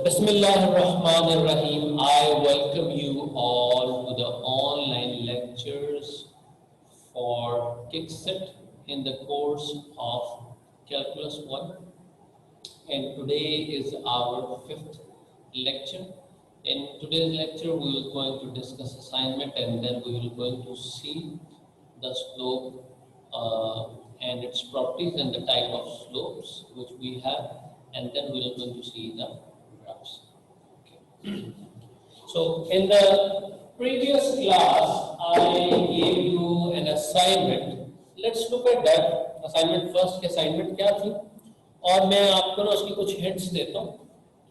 Bismillahirrahmanirrahim. I welcome you all to the online lectures for KICSIT in the course of Calculus 1. And today is our fifth lecture. In today's lecture, we will going to discuss assignment, and then we will going to see the slope and its properties and the type of slopes which we have, and then we are going to see the graphs. Okay. So in the previous class, I gave you an assignment. Let's look at that assignment first. Assignment क्या थी? और मैं आपको ना उसकी कुछ hints देता हूँ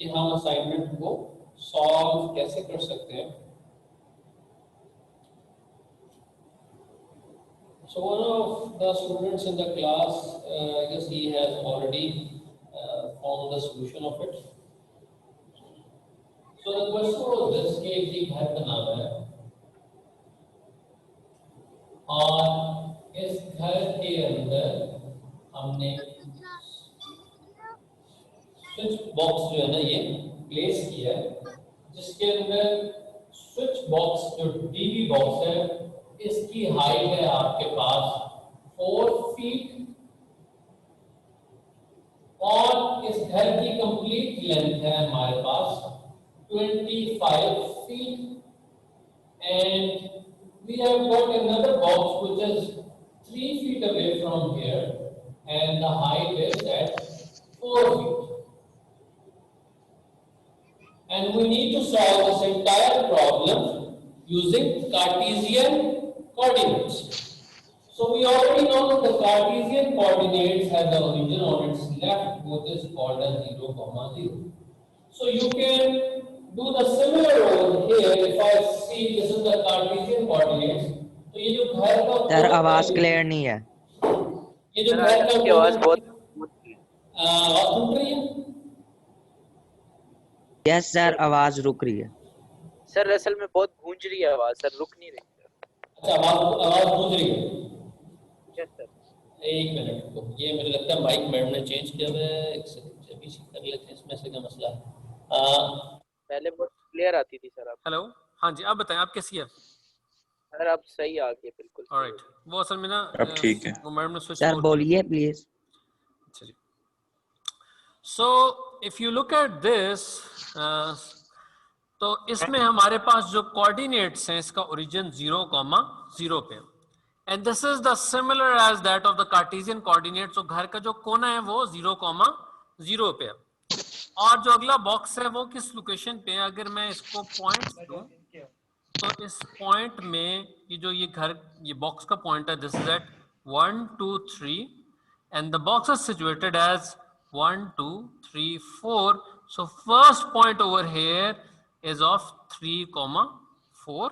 कि हम assignment को solve कैसे कर सकते हैं. So one of the students in the class, I guess he has already found the solution of it. So the question was this कि एक घर बनाना है और इस घर के अंदर हमने स्विच बॉक्स जो है ना ये प्लेस किया है, जिसके अंदर स्विच बॉक्स जो डीबी बॉक्स है इसकी हाइट है आपके पास 4 फीट और इस घर की कंप्लीट लेंथ है हमारे पास 25 feet, and we have got another box which is 3 feet away from here, and the height is at 4 feet. And we need to solve this entire problem using Cartesian coordinates. So we already know that the Cartesian coordinates have the origin on its left, which is called as 0, 0. So you can do the similar over here. If I see this is the Cartesian coordinates, तो ये जो घर का sir आवाज clear नहीं है. ये जो घर का आवाज बहुत आवाज रुक रही है. यस सर आवाज रुक रही है. सर असल में बहुत गूंज रही है आवाज, सर रुक नहीं रही. अच्छा आवाज गूंज रही है. Yes sir. एक मिनट को ये मुझे लगता है माइक मैडम ने चेंज किया है. एक सेकंड अभी चेक कर लेते हैं इसमें से क्या मसला है. पहले बहुत क्लियर आती थी सर. आप हेलो. हाँ जी, आप बताएं आप कैसी है? सर आप सही आ गए बिल्कुल. ऑलराइट. वो असल में ना अब ठीक है. वो मैडम ने स्विच सर बोलिए प्लीज. चलिए. So if you look at this, तो इसमें हमारे पास जो कोऑर्डिनेट्स हैं इसका ओरिजिन 0, 0 पे, and this is the similar as that of the Cartesian coordinates. तो घर का जो कोना है वो 0, 0 पे है, और जो अगला बॉक्स है वो किस लोकेशन पे है. अगर मैं इसको पॉइंट दूं तो इस पॉइंट में ये घर ये बॉक्स का पॉइंट है, this is at 1 2 3 and the box is situated as 1 2 3 4. So first point over here is of 3, 4,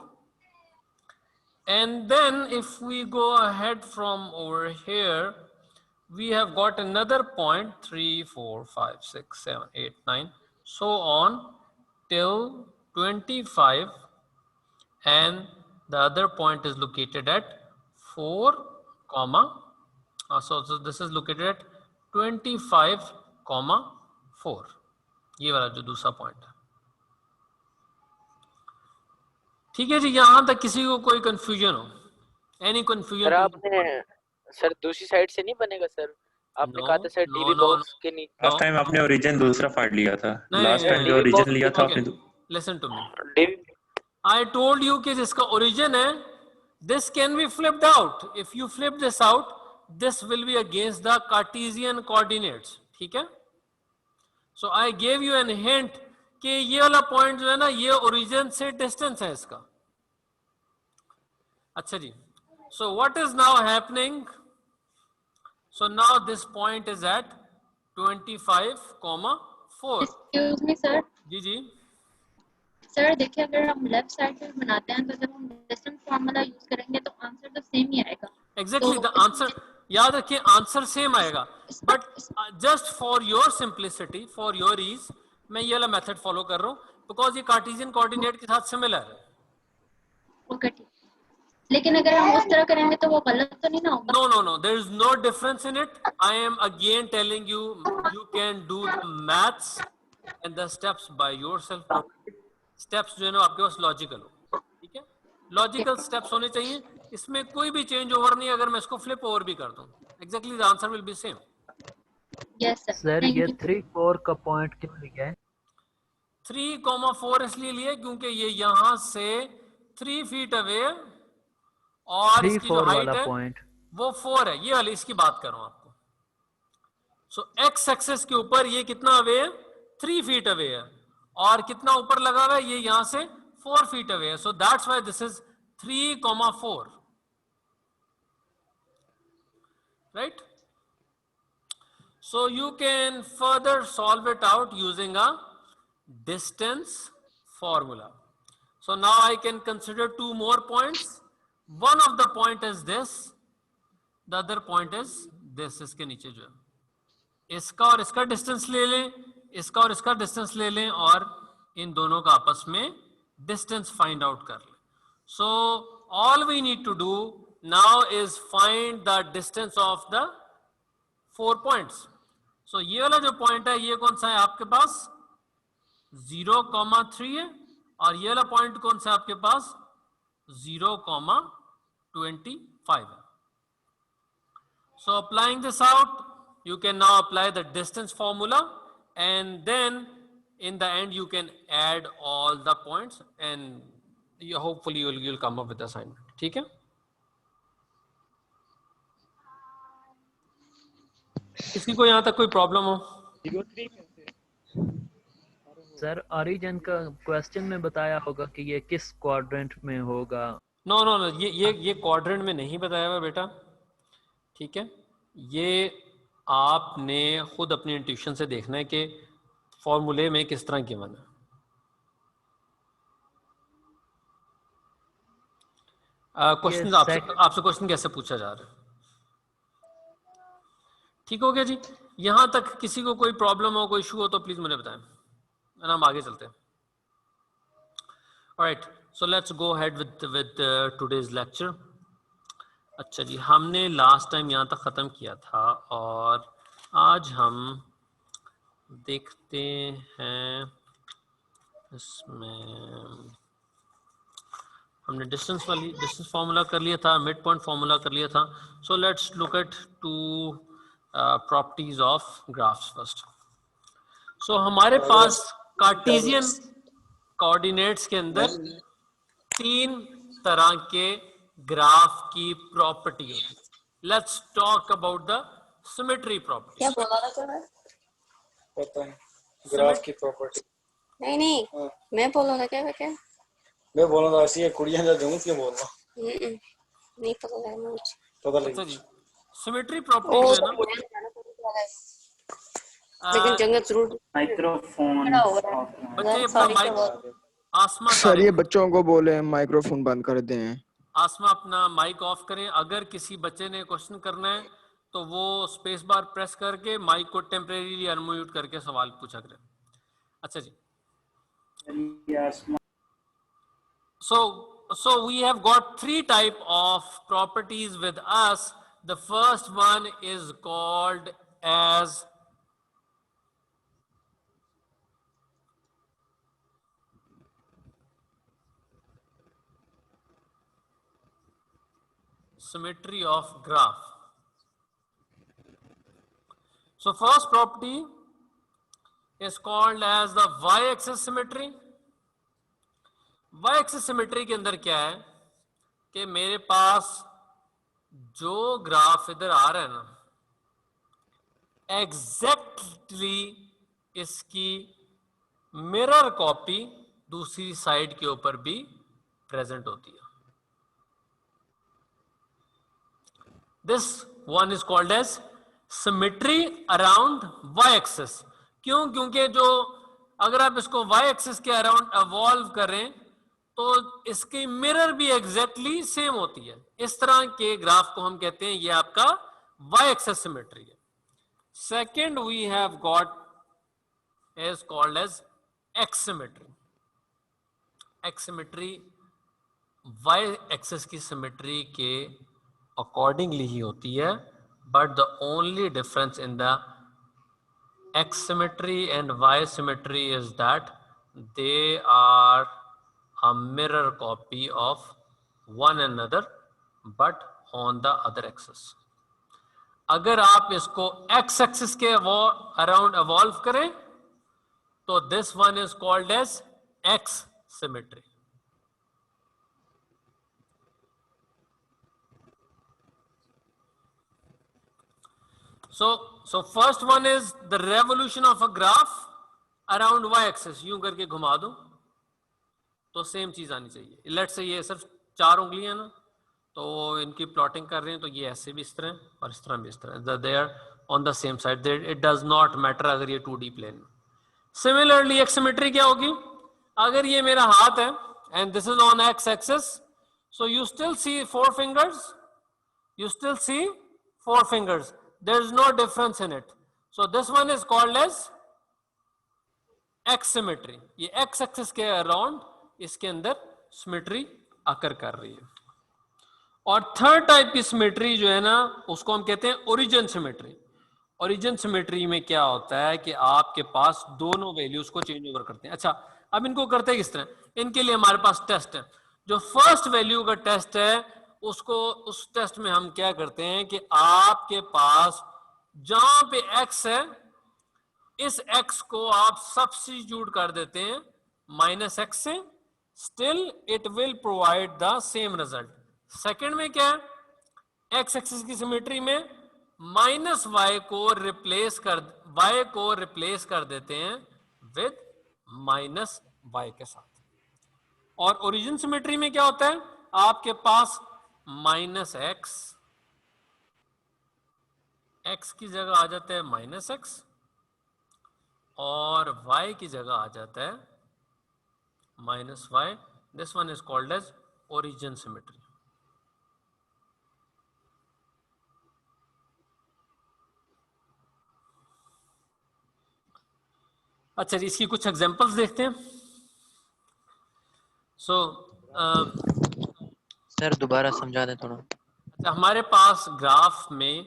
and then if we go ahead from over here, we have got another point 3 4 5 6 7 8 9 so on till 25, and the other point is located at 4, so this is located at 25, 4. ये वाला जो दूसरा point है. ठीक है जी. यहाँ तक किसी को कोई कंफ्यूजन हो? Any confusion? सर आपने सर दूसरी साइड से नहीं बनेगा सर. आपने कहा था सर डीबी बॉक्स के नीचे. लास्ट टाइम आपने ओरिजिन दूसरा फाड़ लिया था. लास्ट टाइम जो ओरिजिन लिया था आपने. Listen to me. I told you कि जिसका ओरिजिन है this can be flipped out. If you flip this out this will be against the Cartesian coordinates. ठीक है. So I gave you an hint कि ये वाला पॉइंट जो है ना ये ओरिजिन से डिस्टेंस है इसका. अच्छा जी. So what is now happening? So now this point is at 25, 4. Excuse me sir. जी जी सर देखिए अगर हम लेफ्ट साइड पे बनाते हैं तो जब हम डिस्टेंस फार्मूला यूज करेंगे तो आंसर तो सेम ही आएगा. Exactly the answer. याद रखिए आंसर सेम आएगा, but just for your simplicity, for your ease, मैं ये वाला मेथड फॉलो कर रहा हूँ बिकॉज ये कार्टेशियन कोऑर्डिनेट के साथ सिमिलर है. ओके ठीक. लेकिन अगर हम उस तरह करेंगे तो वो गलत तो नहीं ना होगा? No no no, there is no difference in it. I am again telling you, you can do the maths and the steps by yourself. Steps जो है ना आपके पास लॉजिकल हो, ठीक है, लॉजिकल स्टेप्स होने चाहिए, इसमें कोई भी चेंज ओवर नहीं। अगर मैं इसको फ्लिप ओवर भी कर दूं, exactly the answer will be same. Yes sir, sir thank ये यू। 3-4 का पॉइंट क्यों लिया है? 3,4 इसलिए लिए क्योंकि ये यहां से 3 फीट अवे और इसकी जो 3-4 हाइट वाला है पॉइंट। वो 4 है, ये वाली इसकी बात कर रहा हूं आपको। सो एक्स एक्सेस के ऊपर ये कितना अवे है, 3 फीट अवे है, और कितना ऊपर लगा हुआ है, ये यहां से 4 फीट अवे है। So that's why this is 3,4, right? So you can further solve it out using a distance formula. So now I can consider 2 more points. One of the point is this, the other point is this. इसके नीचे जो है इसका और इसका distance ले लें, इसका और इसका डिस्टेंस ले लें, और इन दोनों का आपस में डिस्टेंस फाइंड आउट कर लें। So all we need to do now is find the distance of the 4 points. So ये वाला जो पॉइंट है ये कौन सा है आपके पास, 0,3 है, और ये वाला पॉइंट कौन सा है आपके पास, 0,25 है। So applying this out, you can now apply the distance formula, and then in the end you can add all the points, and you hopefully you'll come up with the assignment. ठीक है, किसी को यहाँ तक कोई problem हो? Sir origin का question में बताया होगा कि ये किस क्वाड्रेंट में होगा। नो नो नो, ये क्वाड्रेंट में नहीं बताया हुआ बेटा, ठीक है, ये आपने खुद अपनी इंट्यूशन से देखना है कि फॉर्मूले में किस तरह गिवन है। क्वेश्चन आपसे क्वेश्चन कैसे पूछा जा रहा है, ठीक हो गया जी? यहां तक किसी को कोई प्रॉब्लम हो, कोई इशू हो तो प्लीज मुझे बताएं, हम आगे चलते हैं। Alright, so let's go ahead with today's lecture. अच्छा जी, हमने लास्ट टाइम यहाँ तक ख़त्म किया था, और आज हम देखते हैं इसमें हमने डिस्टेंस फार्मूला कर लिया था, मिड पॉइंट फार्मूला कर लिया था। So let's look at 2 properties of graphs first. सो हमारे पास कार्टेशियन कोऑर्डिनेट्स के अंदर 3 तरह के ग्राफ की प्रॉपर्टी होती है। Let's talk about the symmetry property. क्या बोला था तुम्हें? पता है ग्राफ की प्रॉपर्टी। नहीं हाँ। मैं बोल रहा था क्या मैं बोल रहा था ऐसी है कुड़ियां जा दूं क्या बोल रहा नहीं पता लगा मुझे। पता अच्छा लगी जी, सिमेट्री प्रॉपर्टी जो है ना, लेकिन जंगल जरूर माइक्रोफोन बच्चे अपना माइक, आसमा सर ये बच्चों को बोले माइक्रोफोन बंद कर दें। आसमा अपना माइक ऑफ करें। अगर किसी बच्चे ने क्वेश्चन करना है तो वो स्पेस बार प्रेस करके माइक को टेम्परेरीली अनम्यूट करके सवाल पूछा करें। अच्छा जी, so we have got 3 type of properties with us. The first one is called as symmetry of graph. So first property is called as the y-axis symmetry. y-axis symmetry के अंदर क्या है कि मेरे पास जो ग्राफ इधर आ रहा है ना, एग्जैक्टली इसकी मिरर कॉपी दूसरी साइड के ऊपर भी प्रेजेंट होती है। This one is called as symmetry around y-axis. क्यों? क्योंकि जो अगर आप इसको y-axis के अराउंड evolve करें तो इसकी मिरर भी एग्जैक्टली सेम होती है। इस तरह के ग्राफ को हम कहते हैं ये आपका y-axis symmetry है। Second we have got is called as x symmetry. X symmetry y-axis की symmetry के अकॉर्डिंगली ही होती है, but the only difference in the X symmetry and Y symmetry is that they are a mirror copy of one another but on the other axis. अगर आप इसको x axis के around evolve करें तो this one is called as X symmetry. So first one is the revolution of a graph around y-axis. यूं करके घुमा दो तो सेम चीज आनी चाहिए. लेट्स से ये सिर्फ 4 उंगलियां ना, तो इनकी प्लॉटिंग कर रहे हैं तो ये ऐसे भी इस तरह और इस तरह भी इस तरह. They are on the same side. It does not matter अगर ये 2D plane. Similarly x symmetry क्या होगी? अगर ये मेरा हाथ है and this is on x axis, so you still see 4 fingers. You still see 4 fingers. There is no difference in it. So this one is called as X symmetry. ये X axis के around इसके अंदर symmetry अकर कर रही है. और third type की symmetry जो है ना, उसको हम कहते हैं ओरिजिन सिमेट्री. ओरिजिन सिमेट्री में क्या होता है कि आपके पास दोनों वैल्यूज को चेंज ओवर करते हैं. अच्छा, अब इनको करते हैं किस तरह? इनके लिए हमारे पास टेस्ट है. जो फर्स्ट वैल्यू का टेस्ट है उसको, उस टेस्ट में हम क्या करते हैं कि आपके पास जहां पे x है, इस x को आप सब्स्टिट्यूट कर देते हैं माइनस एक्स से. Still it will provide the same result. Second में क्या है? x एक्सिस की सिमेट्री में माइनस y को रिप्लेस कर देते हैं विद माइनस y के साथ. और ओरिजिन सिमेट्री में क्या होता है? आपके पास माइनस एक्स की जगह आ जाता है माइनस एक्स और y की जगह आ जाता है minus y. This one is called as origin symmetry. अच्छा जी, इसकी कुछ एग्जांपल्स देखते हैं. सर दोबारा समझा दें थोड़ा. अच्छा, हमारे पास ग्राफ में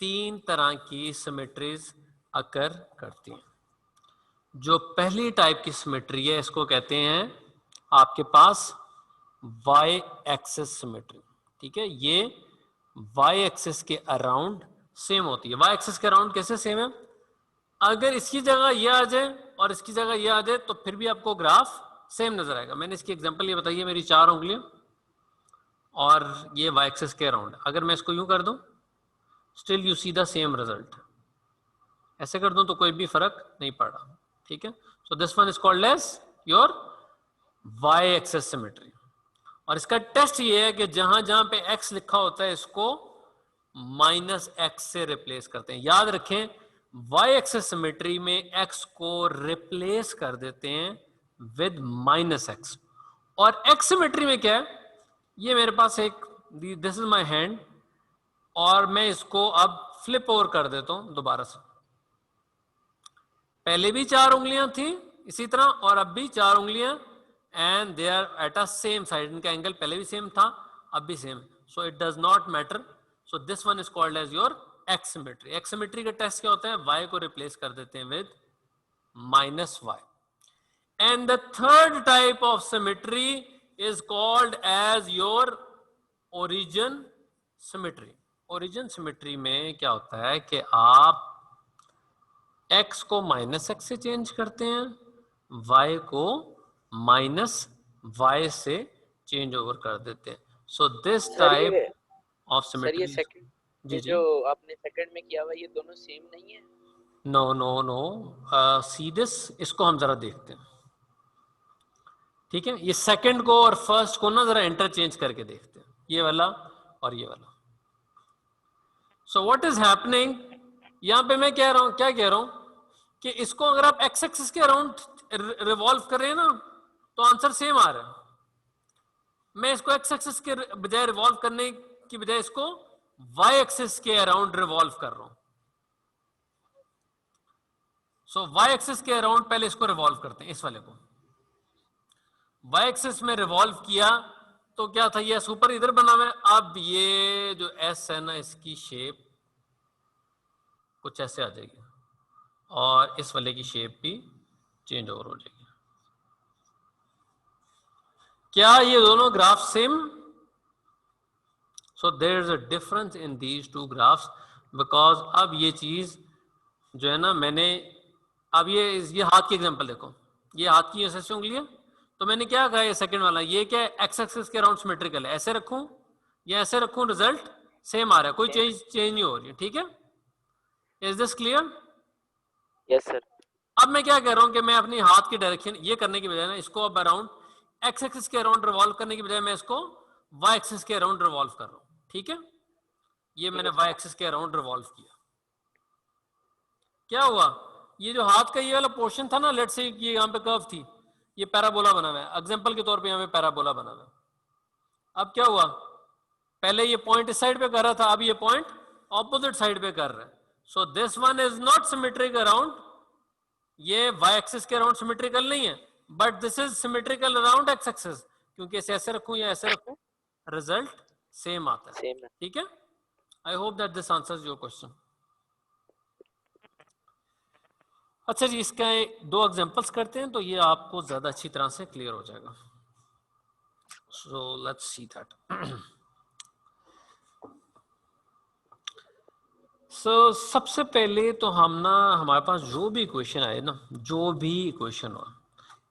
3 तरह की सिमेट्रीज अकर करती हैं. जो पहली टाइप की सिमेट्री है इसको कहते हैं आपके पास y एक्सिस सिमेट्री. ठीक है, ये y एक्सिस के अराउंड सेम होती है. y एक्सिस के अराउंड कैसे सेम है? अगर इसकी जगह ये आ जाए और इसकी जगह ये आ जाए तो फिर भी आपको ग्राफ सेम नजर आएगा. मैंने इसकी एग्जांपल ये बताई है, मेरी 4 उंगलियां और ये y एक्सिस के अराउंड. अगर मैं इसको यूं कर दूं, still you see the same result. ऐसे कर दूं तो कोई भी फर्क नहीं पड़ रहा. ठीक है, so this one is called as your y axis symmetry. और इसका टेस्ट ये है कि जहां जहां पे x लिखा होता है इसको माइनस x से रिप्लेस करते हैं. याद रखें, y एक्सिस सिमेट्री में x को रिप्लेस कर देते हैं विद माइनस x. और x सिमेट्री में क्या है? ये मेरे पास एक, दिस इज माय हैंड और मैं इसको अब फ्लिप ओवर कर देता हूं दोबारा से. पहले भी 4 उंगलियां थी इसी तरह और अब भी 4 उंगलियां and they are at a same side. इनका एंगल पहले भी सेम था, अब भी same. So it does not matter. So this one is called as your x symmetry. X symmetry का टेस्ट क्या होता है? y को रिप्लेस कर देते हैं with minus y. And the third type of symmetry is called as your origin symmetry. Origin symmetry में क्या होता है कि आप x को माइनस एक्स से चेंज करते हैं, y को माइनस y से चेंज ओवर कर देते हैं. So this type of symmetry. Sir ये सेकंड जी जो आपने सेकंड में किया हुआ ये दोनों सेम नहीं है? नो. सी दिस, इसको हम जरा देखते हैं. ठीक है, ये सेकंड को और फर्स्ट को ना जरा इंटरचेंज करके देखते हैं, ये वाला और ये वाला. सो व्हाट इज हैपनिंग? यहां पे मैं क्या कह रहा हूं कि इसको अगर आप एक्स एक्सिस के अराउंड रिवॉल्व कर रहे हैं ना तो आंसर सेम आ रहा है. मैं इसको एक्स एक्सिस के बजाय रिवॉल्व करने की बजाय इसको वाई एक्सिस के अराउंड रिवॉल्व कर रहा हूं. सो वाई एक्सिस के अराउंड पहले इसको रिवॉल्व करते हैं, इस वाले को. y एक्सिस में रिवॉल्व किया तो क्या था? ये ऊपर इधर बना हुआ है. अब ये जो s है ना, इसकी शेप कुछ ऐसे आ जाएगी. और इस वाले की शेप भी चेंज ओवर हो जाएगी। क्या ये दोनों graph same? So there is a difference in these two graphs, because अब ये चीज जो है ना, मैंने अब ये हाथ की एग्जांपल देखो, ये हाथ की ऐसे उंगली है, तो मैंने क्या कहा, ये सेकंड वाला ये क्या है, एक्स एक्सिस के अराउंड सिमेट्रिकल है, ऐसे रखूं या ऐसे रखूं, रिजल्ट सेम आ रहा है, कोई चेंज नहीं हो रही है। ठीक है, is this clear? Yes sir. अब मैं क्या कह रहा हूं कि मैं अपनी हाथ की डायरेक्शन ये करने की बजाय ना, इसको अब अराउंड एक्स एक्सिस के अराउंड रिवॉल्व करने की बजाय मैं इसको वाई एक्सिस के अराउंड रिवॉल्व कर रहा हूं। ठीक है, ये मैंने वाई एक्सिस के अराउंड रिवॉल्व किया। क्या हुआ, ये जो हाथ का ये वाला पोर्शन था ना, लेट्स से ये यहाँ पे कर्व थी, ये पैराबोला बना हुआ है, एग्जांपल के तौर पे यहाँ पे पैराबोला बना हुआ है। अब क्या हुआ, पहले ये पॉइंट इस साइड पे कर रहा था, अब ये पॉइंट ऑपोजिट साइड पे कर रहा है। So this one is not symmetric around, ये वाई एक्सिस के अराउंड सिमेट्रिकल नहीं है, but this is symmetrical around x axis, क्योंकि इसे ऐसे रखूं या ऐसे रखूं, रिजल्ट सेम आता है। सेम है। ठीक है, I hope that this answers your question. अच्छा जी, इसका दो एग्जांपल्स करते हैं तो ये आपको ज्यादा अच्छी तरह से क्लियर हो जाएगा। So let's see that. सबसे पहले तो हम ना, हमारे पास जो भी इक्वेशन आए ना, जो भी इक्वेशन हो,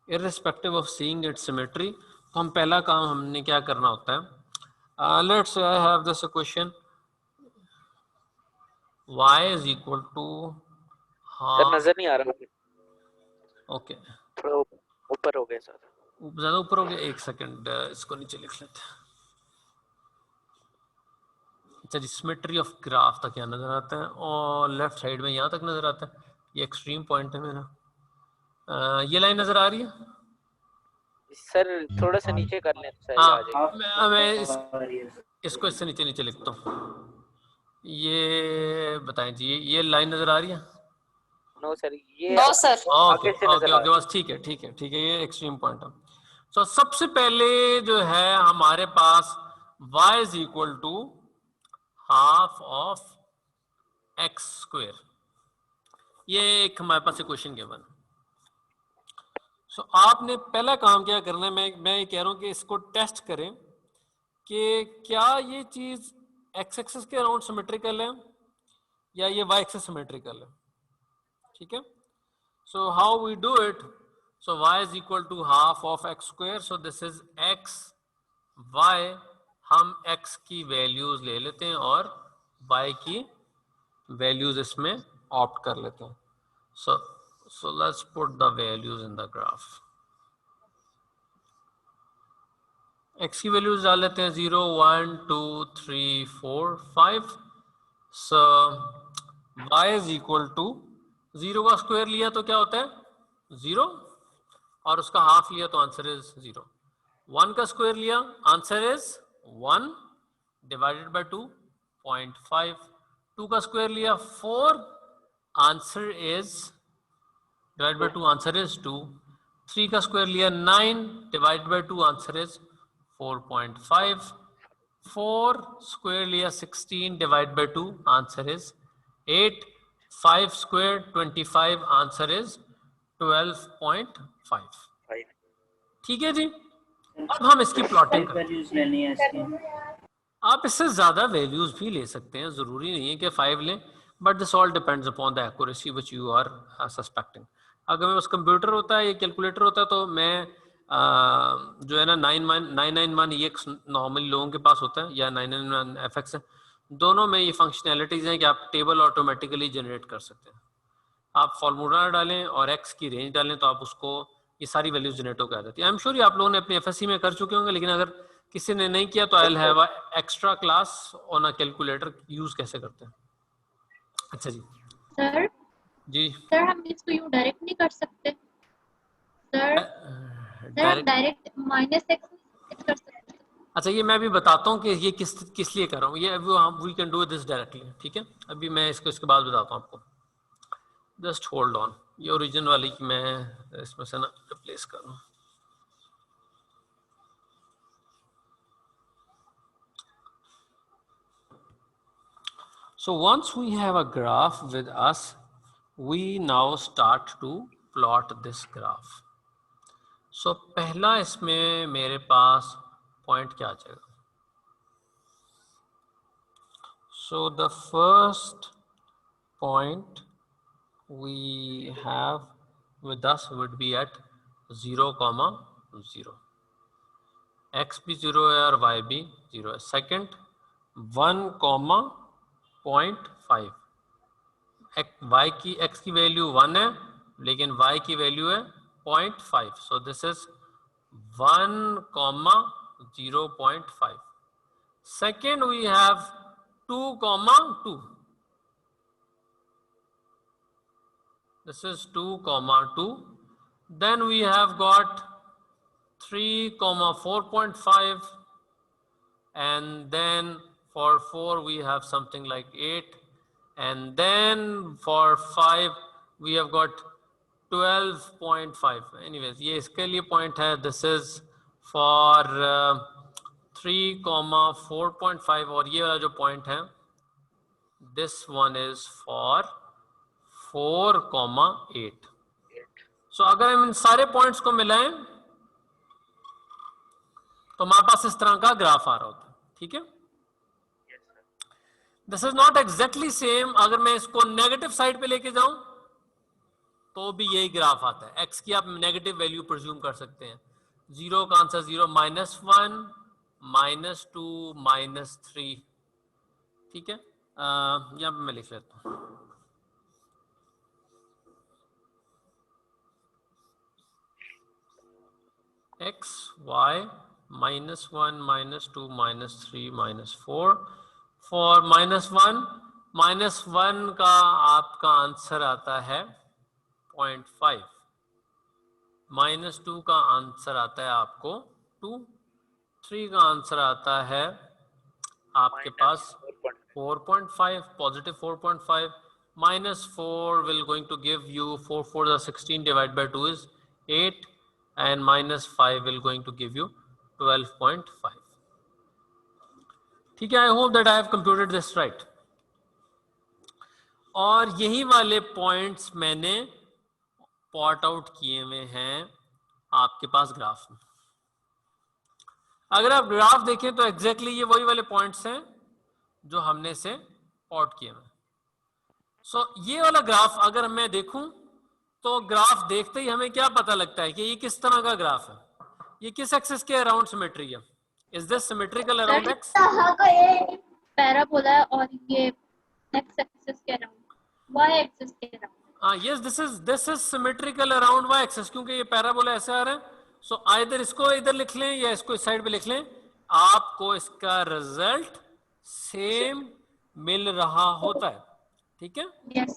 irrespective of seeing it's symmetry, तो हम पहला काम हमने क्या करना होता है, let's say I have this equation y is equal to सर नजर नहीं आ रहा, ओके थोड़ा ऊपर हो गया सर, ज्यादा ऊपर हो गया, एक सेकंड इसको नीचे लिख लेते हैं। अच्छा जी, सिमेट्री ऑफ ग्राफ तक यहाँ नजर आता है और लेफ्ट साइड में यहाँ तक नजर आता है, ये एक्सट्रीम पॉइंट है मेरा। ये लाइन नजर आ रही है सर थोड़ा सा नीचे कर लें सर, हाँ, आ जाएगी। मैं इसको इससे नीचे नीचे लिखता हूँ। ये बताएं जी, ये लाइन नजर आ रही है? नो सर, ये नो सर। ओके आगे से नजर ओके आ ओके, बस ठीक है ठीक है ठीक है, ये एक्सट्रीम पॉइंट है। सो सबसे पहले जो है हमारे पास y is equal to half of x square, ये एक हमारे पास इक्वेशन गिवन। सो आपने पहला काम क्या करना है, मैं ये कह रहा हूं कि इसको टेस्ट करें कि क्या ये चीज एक्स एक्सिस के अराउंड सिमेट्रिकल है या ये वाई एक्सिस सिमेट्रिकल है। ठीक है, so how we do it, so y is equal to half of x square, so this is x, y, हम x की वैल्यूज ले लेते हैं और y की वैल्यूज इसमें ऑप्ट कर लेते हैं। so let's put the values in the graph। x की वैल्यूज डाल लेते हैं 0 1 2 3 4 5। so y is equal to 0 का स्क्वायर लिया तो क्या होता है 0, और उसका हाफ लिया तो आंसर इज 0। 1 का स्क्वायर लिया आंसर इज 1 डिवाइडेड बाय 2 0.5। 2 का स्क्वायर लिया 4, answer is divided by 2 answer is 2। 3 का स्क्वायर लिया 9 divided by 2 answer is 4.5। 4 square लिया 16 divided by 2 answer is 8। 5 square 25 answer is 12.5। ठीक है जी, अब हम इसकी प्लॉटिंग करें। आप इससे ज्यादा वैल्यूज भी ले सकते हैं, जरूरी नहीं है कि 5 लें, but this all depends upon the accuracy which you are suspecting. अगर मेरे पास कंप्यूटर होता है या कैलकुलेटर होता है तो मैं जो है ना 991 ये नॉर्मली लोगों के पास होता है, या 991 FX है, दोनों में ये फंक्शनैलिटीज हैं कि आप टेबल ऑटोमेटिकली जनरेट कर सकते हैं। आप फॉर्मूला डालें और x की रेंज डालें तो आप उसको ये सारी वैल्यूज जनरेट होकर आ जाती है। आई एम श्योर आप लोगों ने अपने FSC में कर चुके होंगे, लेकिन अगर किसी ने नहीं किया तो I will have extra class on a calculator use कैसे करते हैं। अच्छा जी सर जी, सर हम इसको यूं डायरेक्ट नहीं कर सकते सर? सर डायरेक्ट -x कर सकते। अच्छा ये मैं भी बताता हूँ कि ये किस लिए कर रहा हूँ, ये we can do this directly. ठीक है, अभी मैं इसके बाद बताता हूँ आपको, जस्ट होल्ड ऑन। ये ओरिजिनल वाली की मैं इसमें से ना रिप्लेस कर दूँ। So once we have a graph with us, we now start to plot this graph. So पहला इसमें मेरे पास पॉइंट क्या आ जाएगा? So the first point we have with us would be at 0, 0. X भी 0 है और Y भी 0 है. Second 1, 0.5. Y की X की वैल्यू 1 है लेकिन Y की वैल्यू है 0.5. So this is 1, 0.5. Second we have 2, 2. This is 2, 2. Then we have got 3, 4.5. And then for 4 we have something like 8. And then for 5 we have got 12.5. Anyways, ये इसके लिए point है. This is for 3, 4.5 और ये वाला जो point है, this one is for 4, 8. So अगर हम इन सारे points को मिलाएं तो हमारे पास इस तरह का ग्राफ आ रहा होता है. ठीक है? This is not exactly same. अगर मैं इसको नेगेटिव साइड पे लेके जाऊं तो भी यही ग्राफ आता है. x की आप नेगेटिव वैल्यू प्रिज्यूम कर सकते हैं. 0 का आंसर 0, -1, -2, -3. ठीक है? यहाँ पे मैं लिख लेता हूँ. x, y, -1, -2, -3, -4. For -1, -1 का आपका आंसर आता है 0.5. -2 का आंसर आता है आपको 2. 3 का आंसर आता है आपके पास 4.5, positive 4.5. -4 will going to give you 4 4 are 16 divided by 2 is 8, and -5 will going to give you 12.5. ठीक है? I hope that I have computed this right. और यही वाले पॉइंट्स मैंने पॉट आउट किए हुए हैं आपके पास ग्राफ में. अगर आप ग्राफ देखें तो एग्जैक्टली ये वही वाले पॉइंट्स हैं जो हमने से पॉट किए हुए. सो ये वाला ग्राफ अगर मैं देखूं तो ग्राफ देखते ही हमें क्या पता लगता है कि ये किस तरह का ग्राफ है. ये किस एक्सिस के अराउंड सिमेट्री है? Is this symmetrical around x? Parabola है और ये x एक्सिस के अराउंड, y एक्सिस के around. Yes, this is symmetrical around y axis क्योंकि ये पैराबोला ऐसे आ रहा है. So either इसको इधर लिख लें या इसको इस साइड पे लिख लें, आपको इसका रिजल्ट सेम मिल रहा होता है. ठीक है? Yes.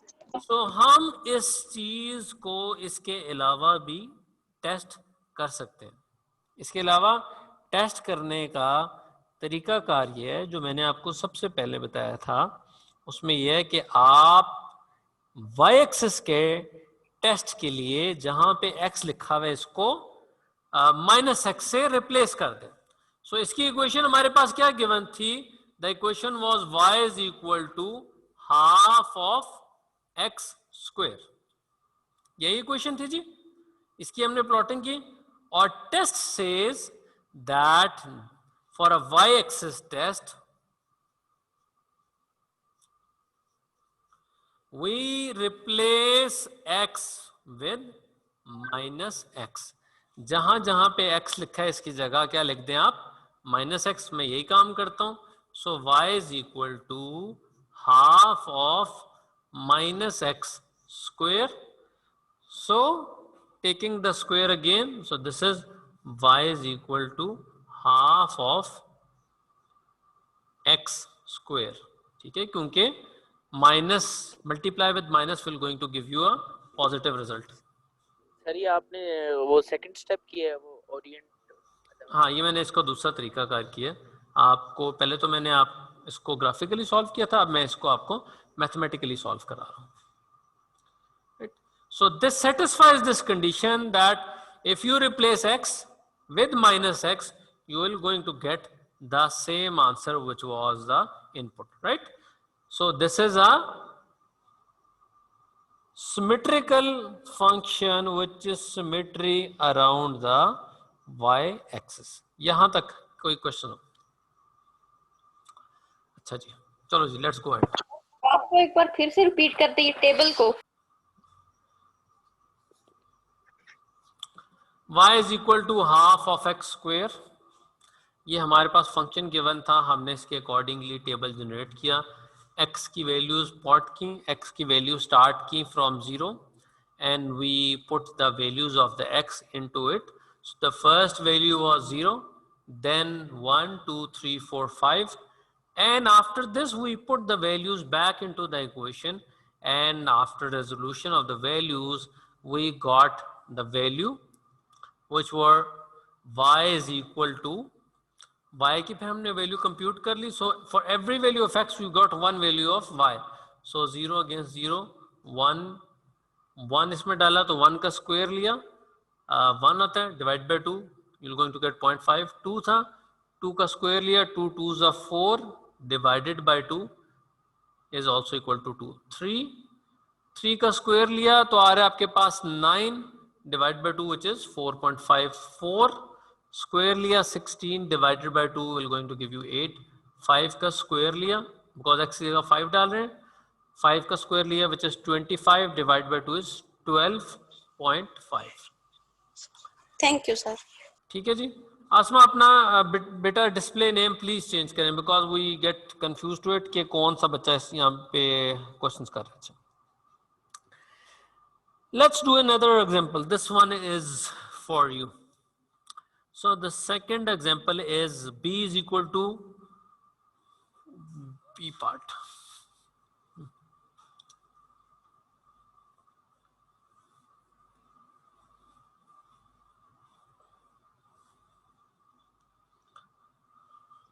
So हम इस चीज को इसके अलावा भी टेस्ट कर सकते हैं. इसके अलावा टेस्ट करने का तरीका कार्य है जो मैंने आपको सबसे पहले बताया था. उसमें यह है कि आप y एक्सिस के टेस्ट के लिए जहां पे x लिखा हुआ है इसको -x से रिप्लेस कर दें. सो इसकी इक्वेशन हमारे पास क्या गिवन थी? The equation was y is equal to half of x square. यही इक्वेशन थी जी. इसकी हमने प्लॉटिंग की और test says that for a y-axis test we replace x with -x. जहां जहां पे x लिखा है इसकी जगह क्या लिख दें आप? -x. मैं यही काम करता हूं. so y is equal to half of -x square. so taking the square again, so this is y is equal to half of x square. ठीक है? क्योंकि minus multiply with minus will going to give you a positive result. Sir ये आपने वो second step किया है वो Orient? हाँ, ये मैंने इसको दूसरा तरीका कार किया. आपको पहले तो मैंने आप इसको ग्राफिकली सॉल्व किया था, अब मैं इसको आपको मैथमेटिकली सॉल्व करा रहा हूँ. So this satisfies this condition that if you replace x with -x, you will going to get the same answer which was the input, right? So this is a symmetrical function which is symmetry around the y axis. यहां तक कोई question हो? अच्छा जी, चलो जी, let's go ahead. आपको एक बार फिर से रिपीट कर दीजिए टेबल को. y is equal to half of x square. ये हमारे पास फंक्शन गिवन था, हमने इसके अकॉर्डिंगली टेबल जनरेट किया. x की वैल्यूज पॉट की, x की वैल्यू स्टार्ट की from 0 and we put the values of the x into it. So the first value was 0, then 1, 2, 3, 4, 5, and after this we put the values back into the equation, and after resolution of the values we got the value which were y is equal to, y की पे हमने value compute कर ली. So for every value of x we got one value of y. So 0 against 0, 1 इसमें डाला तो 1 का square लिया, 1 आता है, divide by 2, you going to get 0.5. 2 था, 2 का स्क्वायर लिया, 2 2s are 4, divided by 2 is also equal to 2. 3 का स्क्वायर लिया तो आ रहा है आपके पास 9, divide by 2 which is 4.5. 4 square लिया, 16 divided by 2 will going to give you 8. 5 का स्क्वायर लिया, बिकॉज x की जगह 5 डाल रहे हैं, 5 का स्क्वायर लिया which is 25, divide by 2 is 12.5. Thank you sir. ठीक है जी. आसमा अपना बेटा डिस्प्ले नेम प्लीज चेंज करें, because we get confuse to it कि कौन सा बच्चा यहाँ पे क्वेश्चंस कर रहा है. Let's do another example. This one is for you. So the second example is b is equal to b part.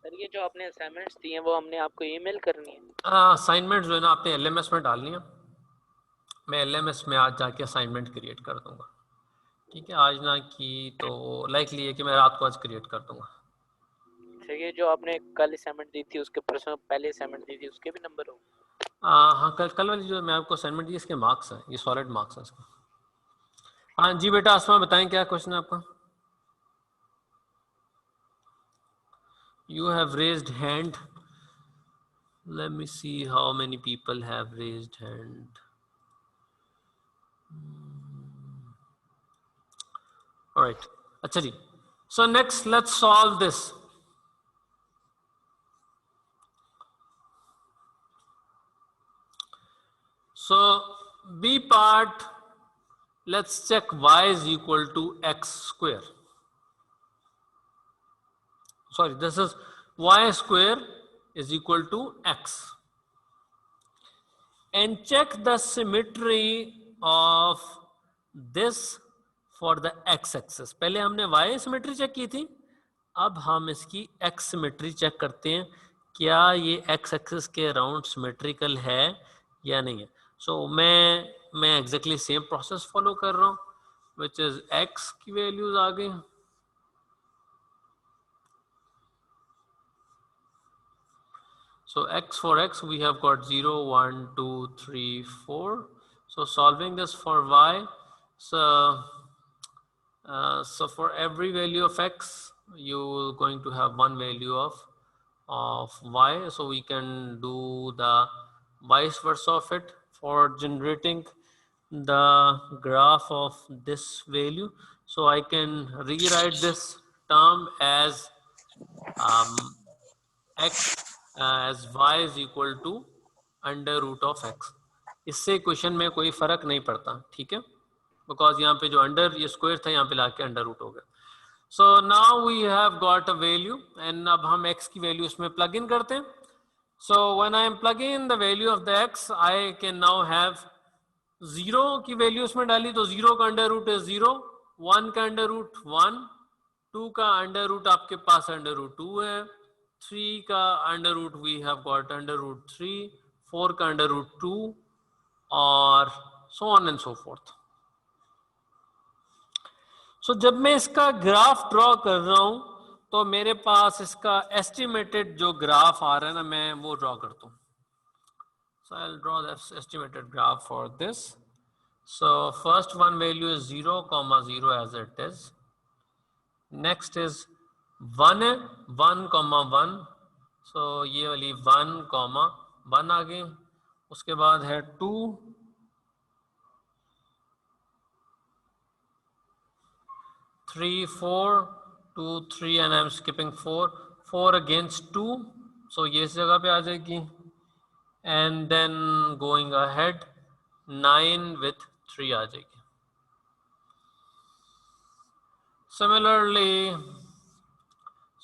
Sir ये जो आपने असाइनमेंट्स दिए हैं वो हमने आपको ईमेल करनी है? असाइनमेंट जो है ना आपने LMS में डालनी है. मैं LMS में आज जाके असाइनमेंट क्रिएट कर दूंगा. ठीक है, आज ना की तो लाइकली है कि मैं रात को आज क्रिएट कर दूंगा. अच्छा, ये जो आपने कल असाइनमेंट दी थी उसके प्रश्न पहले असाइनमेंट दी थी उसके भी नंबर हो? हाँ, कल वाली जो मैं आपको असाइनमेंट दी इसके मार्क्स हैं, ये सॉलिड मार्क्स हैं इसके. हाँ जी बेटा आसमा बताएं क्या क्वेश्चन है आपका. You have raised hand. Let me see how many people have raised hand. All right. अच्छा जी. So next, let's solve this. So B part, let's check y is equal to x square. Sorry, this is y square is equal to x. And check the symmetry of this for the x axis. पहले हमने y symmetry check की थी, अब हम इसकी x symmetry check करते हैं, क्या ये x axis के अराउंड सिमेट्रिकल है या नहीं है. सो मैं एग्जैक्टली सेम प्रोसेस फॉलो कर रहा हूँ, विच इज x की वैल्यूज आ गई. So x for x we have got 0, 1, 2, 3, 4. So solving this for y, so for every value of x you're going to have one value of y. So we can do the vice versa of it for generating the graph of this value. So I can rewrite this term as x as y is equal to under root of x. इससे equation में कोई फर्क नहीं पड़ता, ठीक है, because यहाँ पे जो अंडर ये स्क्वायर था यहाँ पे लाके अंडर रूट हो गया. So now we have got a value and अब हम x की वैल्यू इसमें प्लग इन करते हैं. So when I am plugging in the value of the x I can now have 0 की वैल्यू इसमें डाली तो 0 का अंडर रूट है 0, 1 का अंडर रूट 1, 2 का अंडर रूट आपके पास अंडर रूट 2 है, 3 का under root we have got under root 3, 4 का अंडर रूट 2 और so on and so forth. So जब मैं इसका ग्राफ ड्रॉ कर रहा हूं तो मेरे पास इसका एस्टिमेटेड जो ग्राफ आ रहा है ना, मैं वो ड्रॉ करता हूं. So I will draw the estimated graph for this. So first one value is 0, 0 as it is. Next is 1 है, 1, 1. So ये वाली 1, 1 आ गई. उसके बाद है 2, 3, 4, 2, 3 and I'm skipping 4. 4 against 2. So ये इस जगह पे आ जाएगी. And then going ahead 9 with 3 आ जाएगी. Similarly,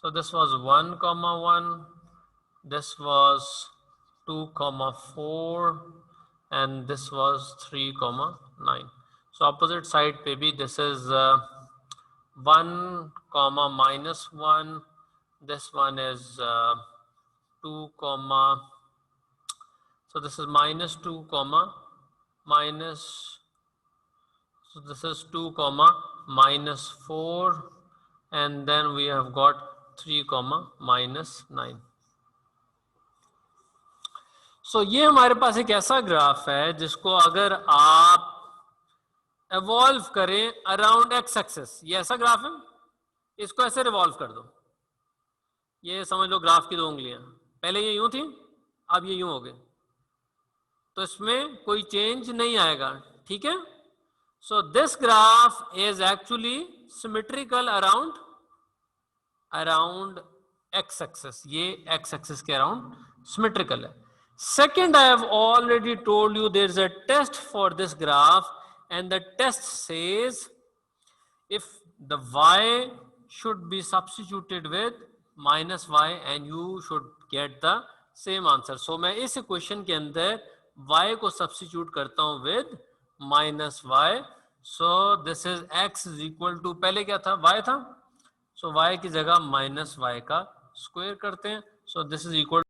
so this was 1, 1. This was 2, 4 and this was 3, 9. So opposite side पे भी this is 1, -1. This one is 2, so this is -2, minus. So this is 2, -4 and then we have got 3, -9. So ये हमारे पास एक ऐसा graph है जिसको अगर आप एवॉल्व करें अराउंड एक्स एक्सिस, ये ऐसा ग्राफ है, इसको ऐसे रिवॉल्व कर दो. ये समझ लो ग्राफ की 2 उंगलियां, पहले ये यूं थी, अब ये यूं हो गए, तो इसमें कोई चेंज नहीं आएगा. ठीक है. So this graph is actually symmetrical around x-axis. ये x-axis के around symmetrical है. Second, I have already told you there is a test for this graph, and the test says if the y should be substituted with -y, and you should get the same answer. So मैं इस equation के अंदर y को substitute करता हूँ with -y. So this is x is equal to, पहले क्या था, y था, so y की जगह -y का स्क्वायर करते हैं. So this is equal